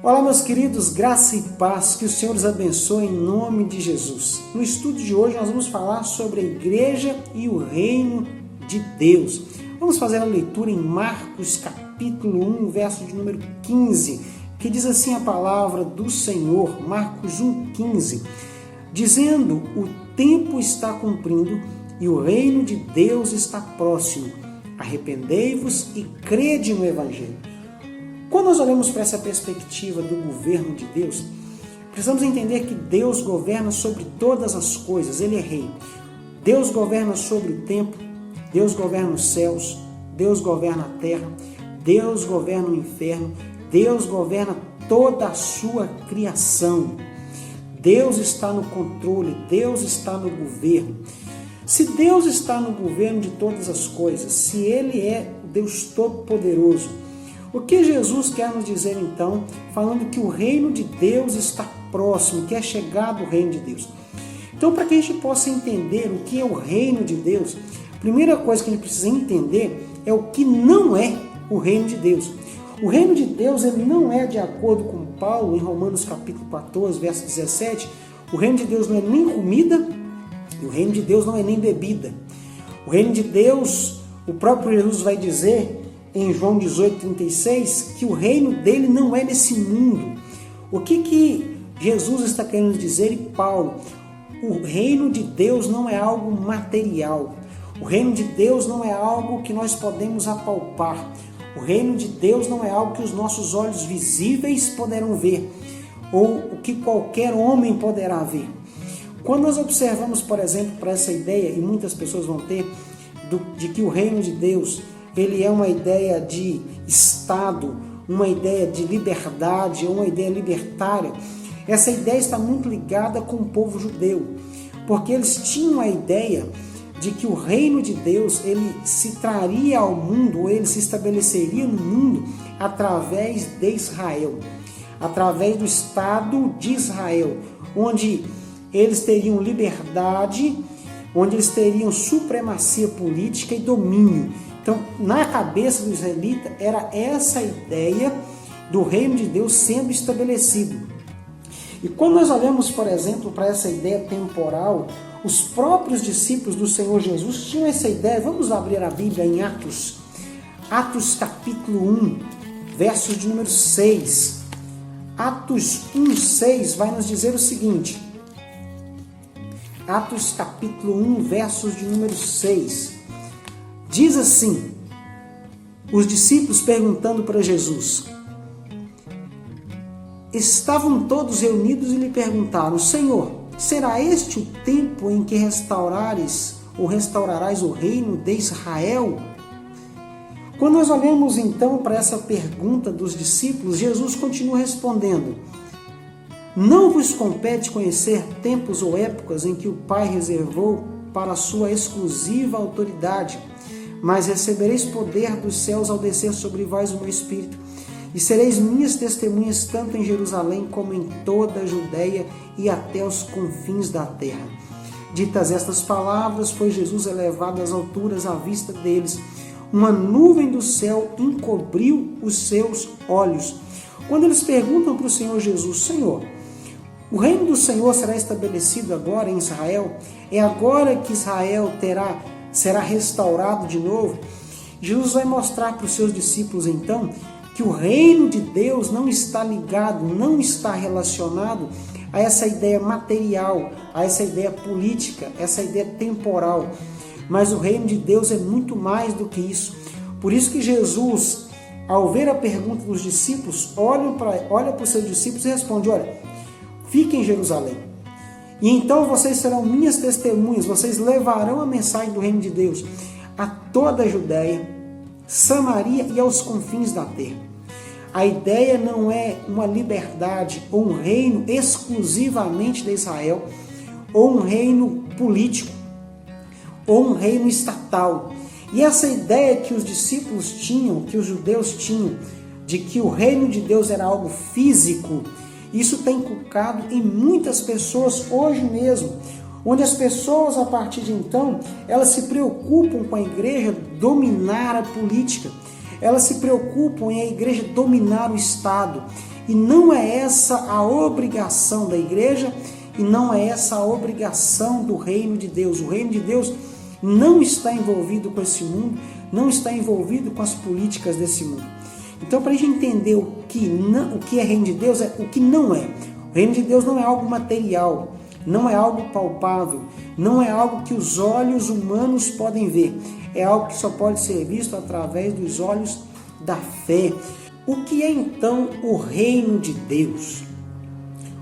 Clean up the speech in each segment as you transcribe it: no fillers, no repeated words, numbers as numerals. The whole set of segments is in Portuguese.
Olá, meus queridos, graça e paz, que o Senhor os abençoe em nome de Jesus. No estudo de hoje nós vamos falar sobre a igreja e o reino de Deus. Vamos fazer a leitura em Marcos capítulo 1, verso de número 15, que diz assim a palavra do Senhor, Marcos 1,15, dizendo: o tempo está cumprindo e o reino de Deus está próximo. Arrependei-vos e crede no Evangelho. Quando nós olhamos para essa perspectiva do governo de Deus, precisamos entender que Deus governa sobre todas as coisas, Ele é rei. Deus governa sobre o tempo, Deus governa os céus, Deus governa a terra, Deus governa o inferno, Deus governa toda a sua criação. Deus está no controle, Deus está no governo. Se Deus está no governo de todas as coisas, se Ele é Deus Todo-Poderoso, o que Jesus quer nos dizer então, falando que o reino de Deus está próximo, que é chegado o reino de Deus? Então, para que a gente possa entender o que é o reino de Deus, a primeira coisa que a gente precisa entender é o que não é o reino de Deus. O reino de Deus ele não é, de acordo com Paulo, em Romanos capítulo 14, verso 17, o reino de Deus não é nem comida e o reino de Deus não é nem bebida. O reino de Deus, o próprio Jesus vai dizer em João 18,36, que o reino dele não é nesse mundo. O que Jesus está querendo dizer, e Paulo? O reino de Deus não é algo material. O reino de Deus não é algo que nós podemos apalpar. O reino de Deus não é algo que os nossos olhos visíveis poderão ver, ou o que qualquer homem poderá ver. Quando nós observamos, por exemplo, para essa ideia, e muitas pessoas vão ter, de que o reino de Deus ele é uma ideia de Estado, uma ideia de liberdade, uma ideia libertária. Essa ideia está muito ligada com o povo judeu, porque eles tinham a ideia de que o reino de Deus ele se traria ao mundo, ou ele se estabeleceria no mundo através de Israel, através do Estado de Israel, onde eles teriam liberdade, onde eles teriam supremacia política e domínio. Então, na cabeça do israelita, era essa a ideia do reino de Deus sendo estabelecido. E quando nós olhamos, por exemplo, para essa ideia temporal, os próprios discípulos do Senhor Jesus tinham essa ideia. Vamos abrir a Bíblia em Atos. Atos capítulo 1, versos de número 6. Atos 1, 6 vai nos dizer o seguinte. Atos capítulo 1, versos de número 6. Diz assim, os discípulos perguntando para Jesus, estavam todos reunidos e lhe perguntaram, Senhor, será este o tempo em que restaurarás o reino de Israel? Quando nós olhamos então para essa pergunta dos discípulos, Jesus continua respondendo, não vos compete conhecer tempos ou épocas em que o Pai reservou para a sua exclusiva autoridade, mas recebereis poder dos céus ao descer sobre vós o meu Espírito, e sereis minhas testemunhas tanto em Jerusalém como em toda a Judeia e até os confins da terra. Ditas estas palavras, foi Jesus elevado às alturas à vista deles. Uma nuvem do céu encobriu os seus olhos. Quando eles perguntam para o Senhor Jesus, Senhor, o reino do Senhor será estabelecido agora em Israel? É agora que Israel será restaurado de novo? Jesus vai mostrar para os seus discípulos então que o reino de Deus não está ligado, não está relacionado a essa ideia material, a essa ideia política, essa ideia temporal. Mas o reino de Deus é muito mais do que isso. Por isso que Jesus, ao ver a pergunta dos discípulos, olha para os seus discípulos e responde, olha, fiquem em Jerusalém. E então vocês serão minhas testemunhas, vocês levarão a mensagem do reino de Deus a toda a Judeia, Samaria e aos confins da terra. A ideia não é uma liberdade ou um reino exclusivamente de Israel, ou um reino político, ou um reino estatal. E essa ideia que os discípulos tinham, que os judeus tinham, de que o reino de Deus era algo físico, isso tem inculcado em muitas pessoas hoje mesmo, onde as pessoas, a partir de então, elas se preocupam com a igreja dominar a política, elas se preocupam em a igreja dominar o Estado, E não é essa a obrigação da igreja e não é essa a obrigação do reino de Deus. O reino de Deus não está envolvido com esse mundo, não está envolvido com as políticas desse mundo. Então, para a gente entender o que é reino de Deus, é o que não é. O reino de Deus não é algo material, não é algo palpável, não é algo que os olhos humanos podem ver. É algo que só pode ser visto através dos olhos da fé. O que é então o reino de Deus?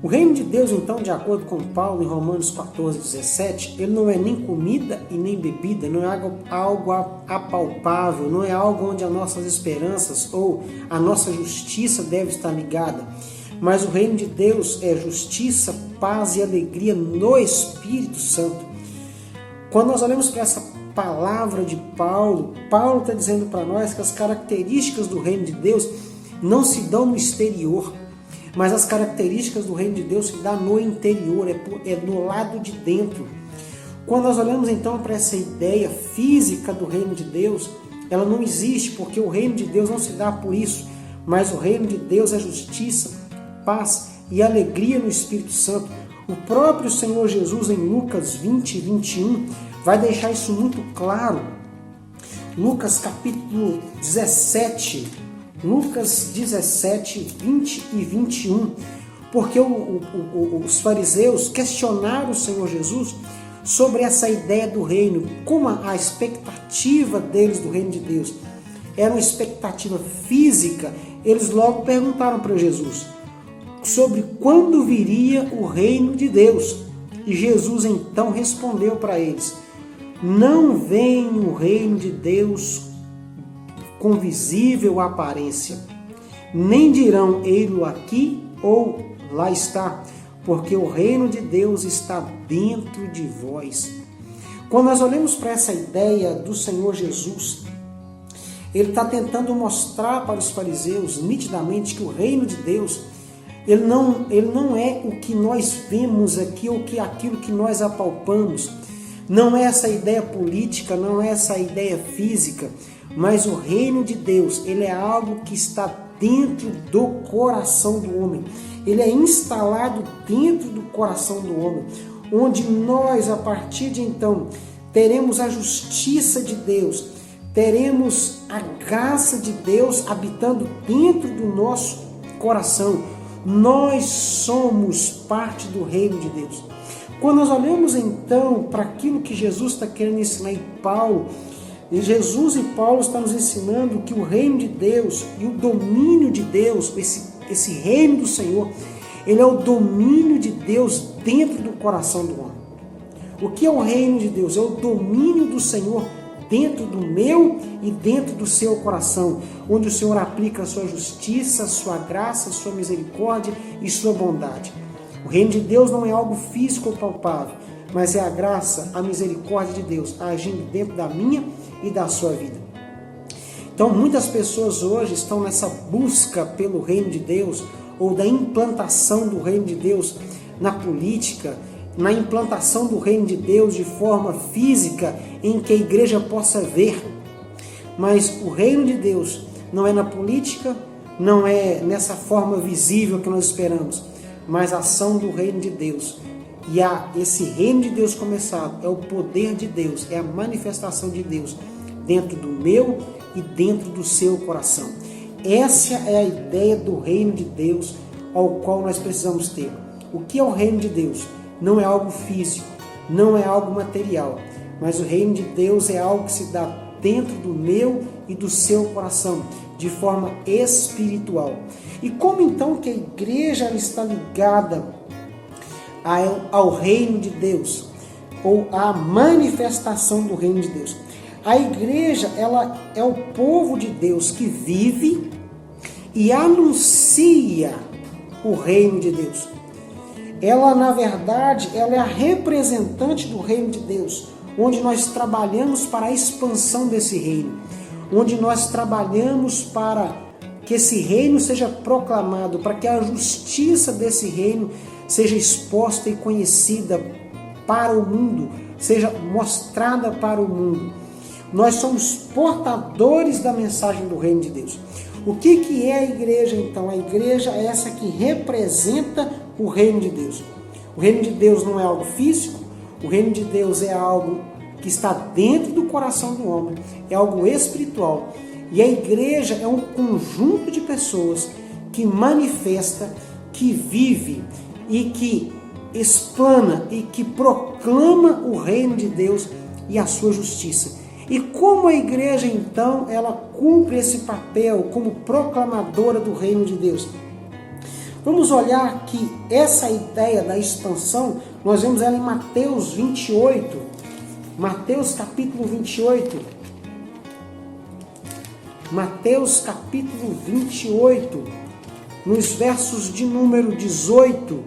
O reino de Deus, então, de acordo com Paulo em Romanos 14:17, ele não é nem comida e nem bebida, não é algo apalpável, não é algo onde as nossas esperanças ou a nossa justiça deve estar ligada. Mas o reino de Deus é justiça, paz e alegria no Espírito Santo. Quando nós olhamos para essa palavra de Paulo, Paulo está dizendo para nós que as características do reino de Deus não se dão no exterior, mas as características do reino de Deus se dão no interior, é no lado de dentro. Quando nós olhamos então para essa ideia física do reino de Deus, ela não existe, porque o reino de Deus não se dá por isso, mas o reino de Deus é justiça, paz e alegria no Espírito Santo. O próprio Senhor Jesus, em Lucas 20:21, vai deixar isso muito claro. Lucas capítulo 17, Lucas 17, 20 e 21, porque os fariseus questionaram o Senhor Jesus sobre essa ideia do reino, como a expectativa deles do reino de Deus era uma expectativa física. Eles logo perguntaram para Jesus sobre quando viria o reino de Deus. E Jesus então respondeu para eles: não vem o reino de Deus com visível aparência, nem dirão ei-lo aqui ou lá está, porque o reino de Deus está dentro de vós. Quando nós olhamos para essa ideia do Senhor Jesus, ele está tentando mostrar para os fariseus nitidamente que o reino de Deus ele não é o que nós vemos aqui ou aquilo que nós apalpamos. Não é essa ideia política, não é essa ideia física, mas o reino de Deus, ele é algo que está dentro do coração do homem. Ele é instalado dentro do coração do homem, onde nós, a partir de então, teremos a justiça de Deus, teremos a graça de Deus habitando dentro do nosso coração. Nós somos parte do reino de Deus. Quando nós olhamos então para aquilo que Jesus está querendo ensinar em Paulo, Jesus e Paulo estão nos ensinando que o reino de Deus e o domínio de Deus, esse reino do Senhor, ele é o domínio de Deus dentro do coração do homem. O que é o reino de Deus? É o domínio do Senhor dentro do meu e dentro do seu coração, onde o Senhor aplica a sua justiça, a sua graça, a sua misericórdia e sua bondade. O reino de Deus não é algo físico ou palpável, mas é a graça, a misericórdia de Deus agindo dentro da minha e da sua vida. Então, muitas pessoas hoje estão nessa busca pelo reino de Deus ou da implantação do reino de Deus na política, na implantação do reino de Deus de forma física em que a igreja possa ver. Mas o reino de Deus não é na política, não é nessa forma visível que nós esperamos, mas a ação do reino de Deus. E esse reino de Deus começado é o poder de Deus, é a manifestação de Deus dentro do meu e dentro do seu coração. Essa é a ideia do reino de Deus ao qual nós precisamos ter. O que é o reino de Deus? Não é algo físico, não é algo material, mas o reino de Deus é algo que se dá dentro do meu e do seu coração, de forma espiritual. E como então que a igreja está ligada ao reino de Deus, ou à manifestação do reino de Deus? A igreja, ela é o povo de Deus que vive e anuncia o reino de Deus. Ela, na verdade, ela é a representante do reino de Deus, onde nós trabalhamos para a expansão desse reino, onde nós trabalhamos para que esse reino seja proclamado, para que a justiça desse reino seja exposta e conhecida para o mundo, seja mostrada para o mundo. Nós somos portadores da mensagem do reino de Deus. O que é a igreja, então? A igreja é essa que representa o reino de Deus. O reino de Deus não é algo físico, o reino de Deus é algo que está dentro do coração do homem, é algo espiritual. E a igreja é um conjunto de pessoas que manifesta, que vive e que explana e que proclama o reino de Deus e a sua justiça. E como a igreja, então, ela cumpre esse papel como proclamadora do reino de Deus? Vamos olhar que essa ideia da expansão, nós vemos ela em Mateus 28, Mateus capítulo 28, Mateus capítulo 28, nos versos de número 18,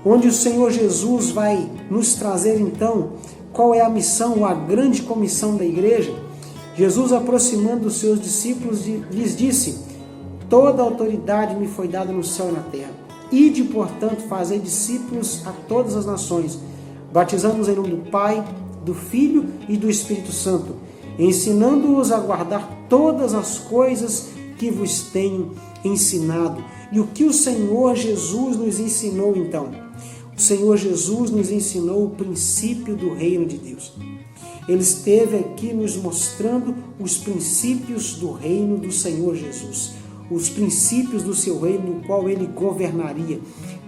onde o Senhor Jesus vai nos trazer, então, qual é a missão, a grande comissão da igreja. Jesus, aproximando dos seus discípulos, lhes disse: toda autoridade me foi dada no céu e na terra. Ide, portanto, fazei discípulos a todas as nações, batizando-os em nome do Pai, do Filho e do Espírito Santo, ensinando-os a guardar todas as coisas que vos tenho ensinado. E o que o Senhor Jesus nos ensinou, então? O Senhor Jesus nos ensinou o princípio do reino de Deus. Ele esteve aqui nos mostrando os princípios do reino do Senhor Jesus, os princípios do seu reino, no qual ele governaria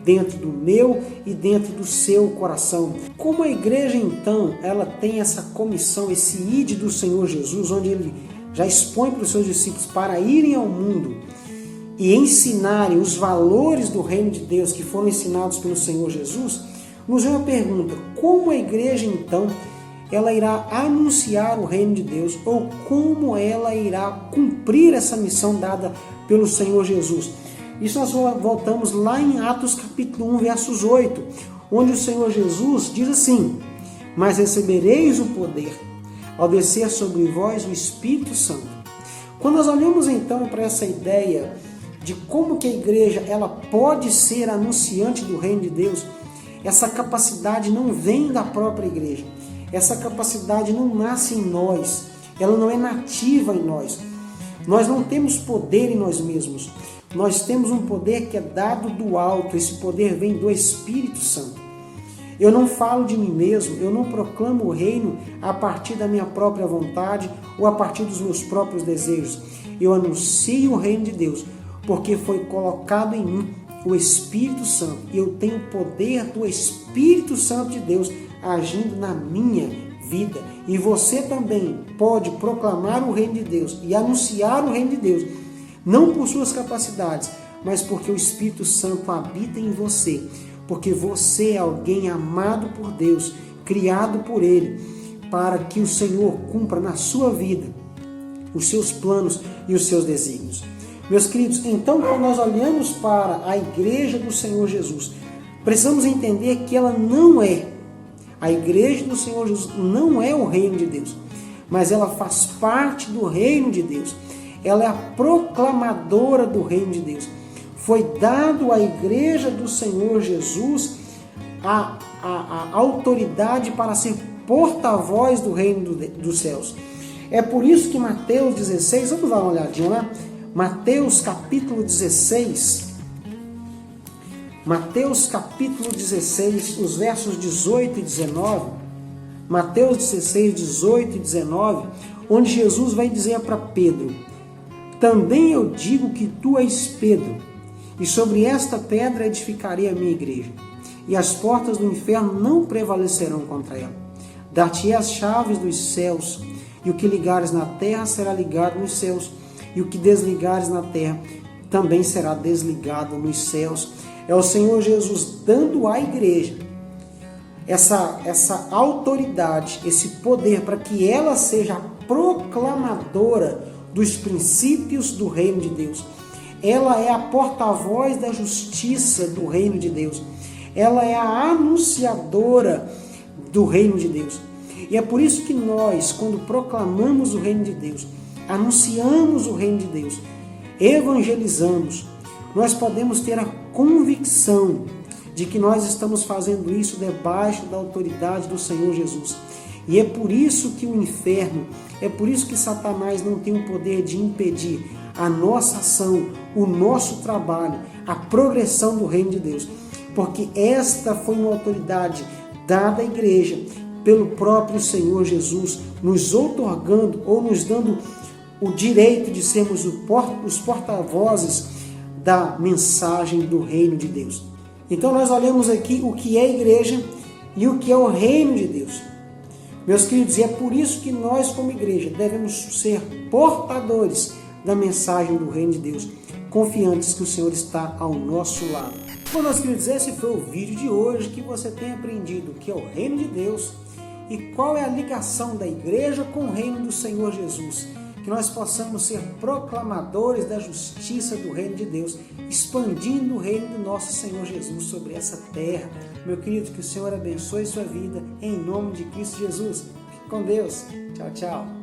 dentro do meu e dentro do seu coração. Como a igreja, então, ela tem essa comissão, esse ide do Senhor Jesus, onde ele já expõe para os seus discípulos para irem ao mundo e ensinarem os valores do reino de Deus que foram ensinados pelo Senhor Jesus, nos vem a pergunta: como a igreja, então, ela irá anunciar o reino de Deus, ou como ela irá cumprir essa missão dada pelo Senhor Jesus? Isso nós voltamos lá em Atos capítulo 1, versos 8, onde o Senhor Jesus diz assim: mas recebereis o poder ao descer sobre vós o Espírito Santo. Quando nós olhamos então para essa ideia de como que a igreja ela pode ser anunciante do reino de Deus, essa capacidade não vem da própria igreja. Essa capacidade não nasce em nós, ela não é nativa em nós. Nós não temos poder em nós mesmos. Nós temos um poder que é dado do alto, esse poder vem do Espírito Santo. Eu não falo de mim mesmo, eu não proclamo o reino a partir da minha própria vontade ou a partir dos meus próprios desejos. Eu anuncio o reino de Deus, porque foi colocado em mim o Espírito Santo. E eu tenho o poder do Espírito Santo de Deus agindo na minha vida. E você também pode proclamar o reino de Deus e anunciar o reino de Deus, não por suas capacidades, mas porque o Espírito Santo habita em você, porque você é alguém amado por Deus, criado por Ele, para que o Senhor cumpra na sua vida os seus planos e os seus desígnios. Meus queridos, então quando nós olhamos para a igreja do Senhor Jesus, precisamos entender que ela não é, a igreja do Senhor Jesus não é o reino de Deus, mas ela faz parte do reino de Deus. Ela é a proclamadora do reino de Deus. Foi dado à igreja do Senhor Jesus a autoridade para ser porta-voz do reino dos céus. É por isso que Mateus 16, vamos dar uma olhadinha lá? Mateus capítulo 16, Mateus capítulo 16, os versos 18 e 19, Mateus 16, 18 e 19, onde Jesus vai dizer para Pedro: também eu digo que tu és Pedro, e sobre esta pedra edificarei a minha igreja, e as portas do inferno não prevalecerão contra ela. Dar-te-ei as chaves dos céus, e o que ligares na terra será ligado nos céus, e o que desligares na terra também será desligado nos céus. É o Senhor Jesus dando à igreja essa autoridade, esse poder, para que ela seja a proclamadora dos princípios do reino de Deus. Ela é a porta-voz da justiça do reino de Deus. Ela é a anunciadora do reino de Deus. E é por isso que nós, quando proclamamos o reino de Deus, anunciamos o reino de Deus, evangelizamos, nós podemos ter a convicção de que nós estamos fazendo isso debaixo da autoridade do Senhor Jesus. E é por isso que o inferno, é por isso que Satanás não tem o poder de impedir a nossa ação, o nosso trabalho, a progressão do reino de Deus. Porque esta foi uma autoridade dada à igreja pelo próprio Senhor Jesus, nos outorgando ou nos dando o direito de sermos os porta-vozes da mensagem do reino de Deus. Então nós olhamos aqui o que é a igreja e o que é o reino de Deus. Meus queridos, e é por isso que nós como igreja devemos ser portadores da mensagem do reino de Deus, confiantes que o Senhor está ao nosso lado. Bom, meus queridos, esse foi o vídeo de hoje, que você tem aprendido o que é o reino de Deus e qual é a ligação da igreja com o reino do Senhor Jesus. Que nós possamos ser proclamadores da justiça do reino de Deus, expandindo o reino do nosso Senhor Jesus sobre essa terra. Meu querido, que o Senhor abençoe sua vida, em nome de Cristo Jesus. Fique com Deus. Tchau, tchau.